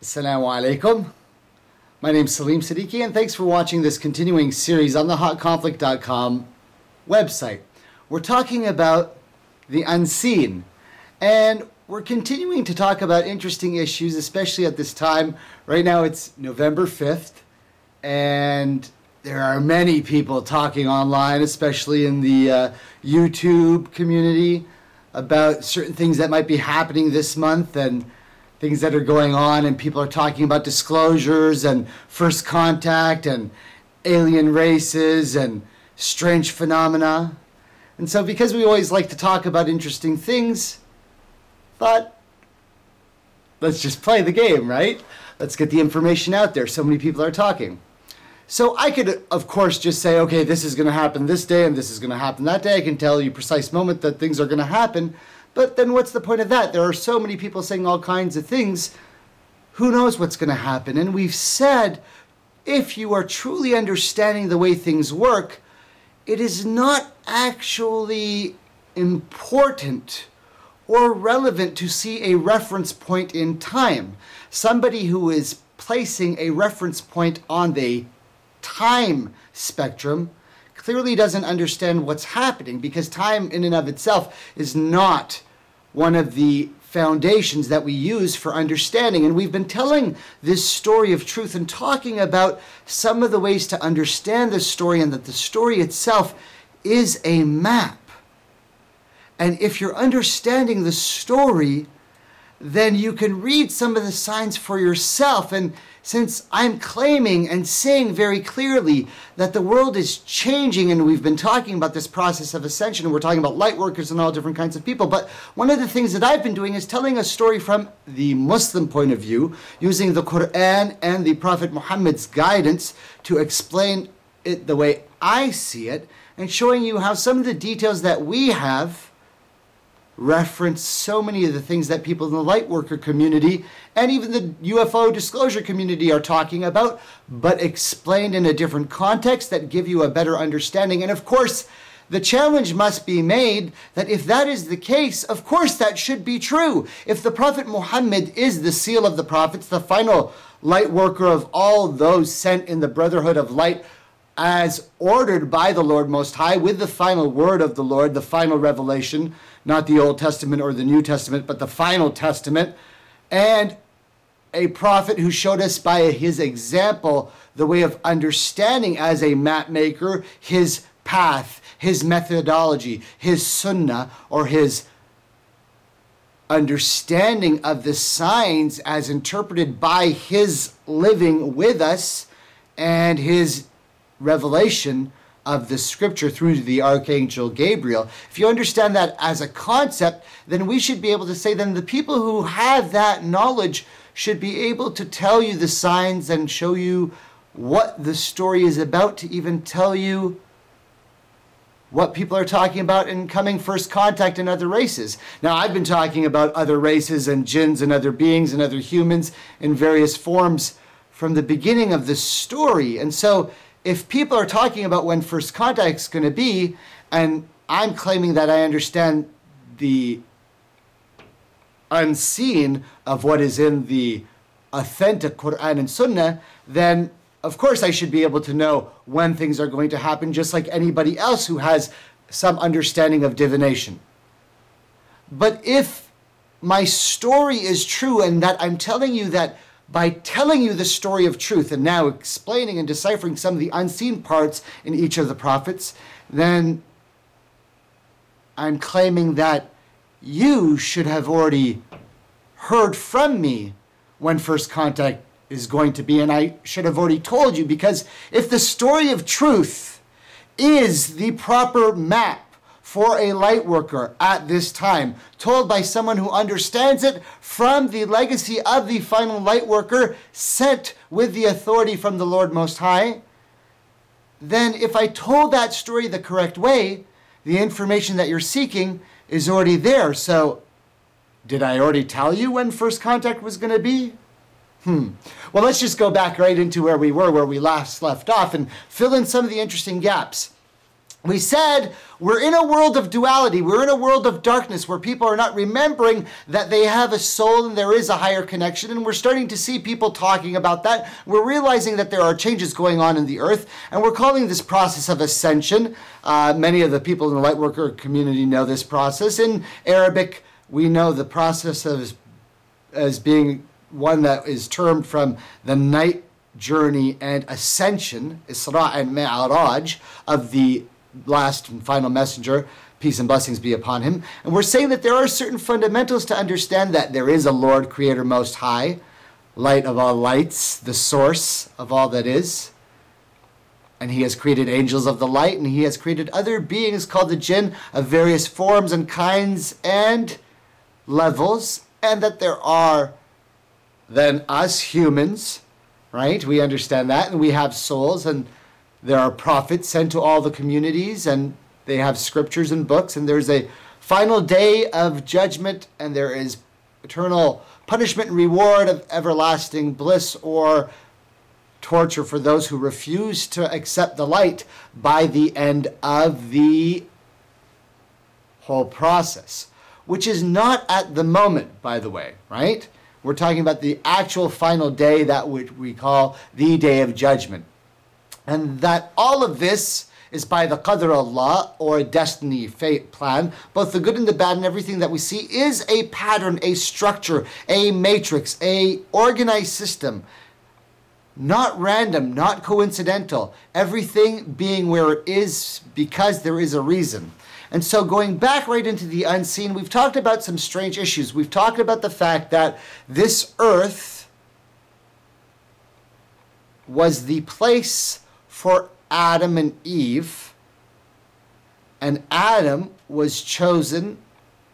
Assalamu alaikum. My name's Salim Siddiqui, and thanks for watching this continuing series on the hotconflict.com website. We're talking about the unseen, and we're continuing to talk about interesting issues, especially at this time. Right now it's November 5th, and there are many people talking online, especially in the YouTube community, about certain things that might be happening this month and things that are going on, and people are talking about disclosures and first contact and alien races and strange phenomena. And so because we always like to talk about interesting things, thought, let's just play the game, right? Let's get the information out there. So many people are talking. So I could, of course, just say, okay, this is going to happen this day and this is going to happen that day. I can tell you precise moment that things are going to happen. But then what's the point of that? There are so many people saying all kinds of things. Who knows what's going to happen? And we've said, if you are truly understanding the way things work, it is not actually important or relevant to see a reference point in time. Somebody who is placing a reference point on the time spectrum clearly doesn't understand what's happening, because time in and of itself is not one of the foundations that we use for understanding. And we've been telling this story of truth and talking about some of the ways to understand the story, and that the story itself is a map. And if you're understanding the story, then you can read some of the signs for yourself. And since I'm claiming and saying very clearly that the world is changing, and we've been talking about this process of ascension, and we're talking about light workers and all different kinds of people, but one of the things that I've been doing is telling a story from the Muslim point of view, using the Quran and the Prophet Muhammad's guidance to explain it the way I see it, and showing you how some of the details that we have reference so many of the things that people in the light worker community and even the UFO disclosure community are talking about, but explained in a different context that give you a better understanding. And of course, the challenge must be made that if that is the case, of course that should be true. If the Prophet Muhammad is the seal of the prophets, the final light worker of all those sent in the Brotherhood of Light, as ordered by the Lord Most High, with the final word of the Lord, the final revelation, not the Old Testament or the New Testament, but the final testament, and a prophet who showed us by his example the way of understanding as a map maker, his path, his methodology, his sunnah, or his understanding of the signs as interpreted by his living with us, and his revelation of the scripture through the Archangel Gabriel. If you understand that as a concept, then we should be able to say, then the people who have that knowledge should be able to tell you the signs and show you what the story is about, to even tell you what people are talking about in coming first contact in other races. Now, I've been talking about other races and jinns and other beings and other humans in various forms from the beginning of the story. And so if people are talking about when first contact is going to be, and I'm claiming that I understand the unseen of what is in the authentic Quran and Sunnah, then of course I should be able to know when things are going to happen, just like anybody else who has some understanding of divination. But if my story is true, and that I'm telling you that by telling you the story of truth and now explaining and deciphering some of the unseen parts in each of the prophets, then I'm claiming that you should have already heard from me when first contact is going to be, and I should have already told you, because if the story of truth is the proper map for a light worker at this time, told by someone who understands it from the legacy of the final light worker sent with the authority from the Lord Most High, then if I told that story the correct way, the information that you're seeking is already there. So, did I already tell you when first contact was going to be? Well, let's just go back right into where we were, where we last left off, and fill in some of the interesting gaps. We said we're in a world of duality. We're in a world of darkness where people are not remembering that they have a soul and there is a higher connection. And we're starting to see people talking about that. We're realizing that there are changes going on in the earth. And we're calling this process of ascension. Many of the people in the Lightworker community know this process. In Arabic, we know the process as being one that is termed from the night journey and ascension, Isra and Mi'raj, of the last and final messenger, peace and blessings be upon him. And we're saying that there are certain fundamentals to understand that there is a Lord, Creator Most High, light of all lights, the source of all that is. And he has created angels of the light, and he has created other beings called the jinn of various forms and kinds and levels, and that there are then us humans, right? We understand that, and we have souls, and there are prophets sent to all the communities, and they have scriptures and books, and there's a final day of judgment, and there is eternal punishment and reward of everlasting bliss or torture for those who refuse to accept the light by the end of the whole process, which is not at the moment, by the way, right? We're talking about the actual final day, that which we call the Day of Judgment. And that all of this is by the Qadr Allah, or destiny, fate, plan. Both the good and the bad and everything that we see is a pattern, a structure, a matrix, a organized system. Not random, not coincidental. Everything being where it is because there is a reason. And so going back right into the unseen, we've talked about some strange issues. We've talked about the fact that this earth was the place for Adam and Eve, and Adam was chosen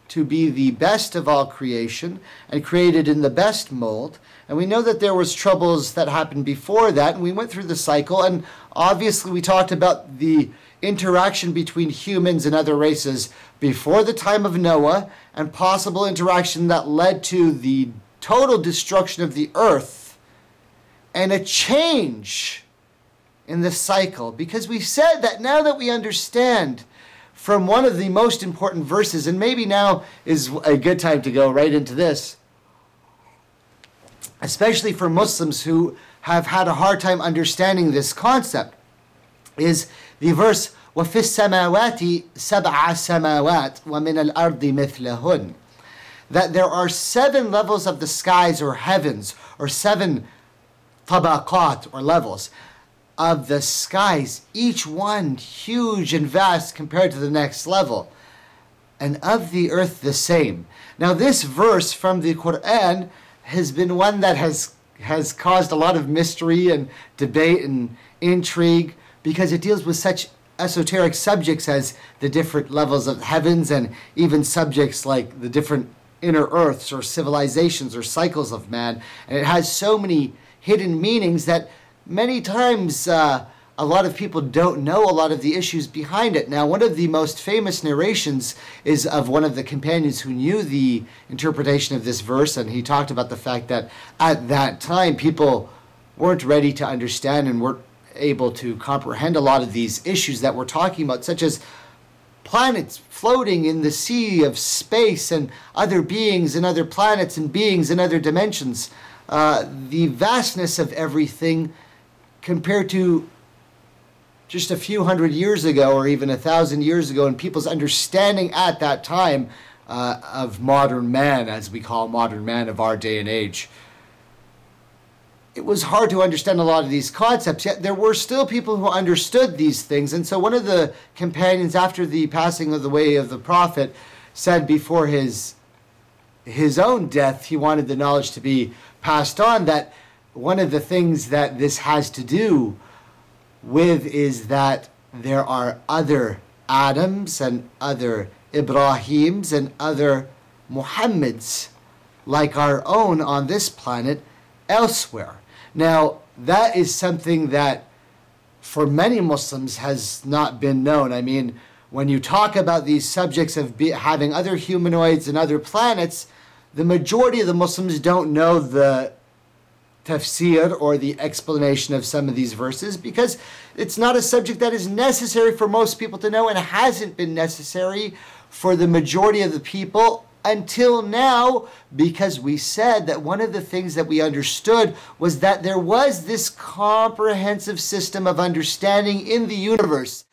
to be the best of all creation and created in the best mold. And we know that there was troubles that happened before that, and we went through the cycle, and obviously we talked about the interaction between humans and other races before the time of Noah, and possible interaction that led to the total destruction of the earth and a change in the cycle. Because we said that now that we understand from one of the most important verses, and maybe now is a good time to go right into this, especially for Muslims who have had a hard time understanding this concept, is the verse وَفِي السَّمَاوَاتِ سَبْعَ سَمَاوَاتٍ وَمِنَ الْأَرْضِ مِثْلَهُنَّ, that there are 7 levels of the skies or heavens, or 7 tabaqat or levels of the skies, each one huge and vast compared to the next level, and of the earth the same. Now this verse from the Quran has been one that has caused a lot of mystery and debate and intrigue, because it deals with such esoteric subjects as the different levels of heavens, and even subjects like the different inner earths or civilizations or cycles of man. And it has so many hidden meanings that many times a lot of people don't know a lot of the issues behind it. Now, one of the most famous narrations is of one of the companions who knew the interpretation of this verse, and he talked about the fact that at that time people weren't ready to understand and weren't able to comprehend a lot of these issues that we're talking about, such as planets floating in the sea of space and other beings and other planets and beings in other dimensions. The vastness of everything compared to just a few hundred years ago or even 1,000 years ago, and people's understanding at that time of modern man, as we call modern man of our day and age. It was hard to understand a lot of these concepts, yet there were still people who understood these things. And so one of the companions, after the passing of the way of the Prophet, said before his own death, he wanted the knowledge to be passed on, that one of the things that this has to do with is that there are other Adams and other Ibrahims and other Muhammads like our own on this planet elsewhere. Now, that is something that for many Muslims has not been known. I mean, when you talk about these subjects of having other humanoids and other planets, the majority of the Muslims don't know the tafsir, or the explanation of some of these verses, because it's not a subject that is necessary for most people to know and hasn't been necessary for the majority of the people until now, because we said that one of the things that we understood was that there was this comprehensive system of understanding in the universe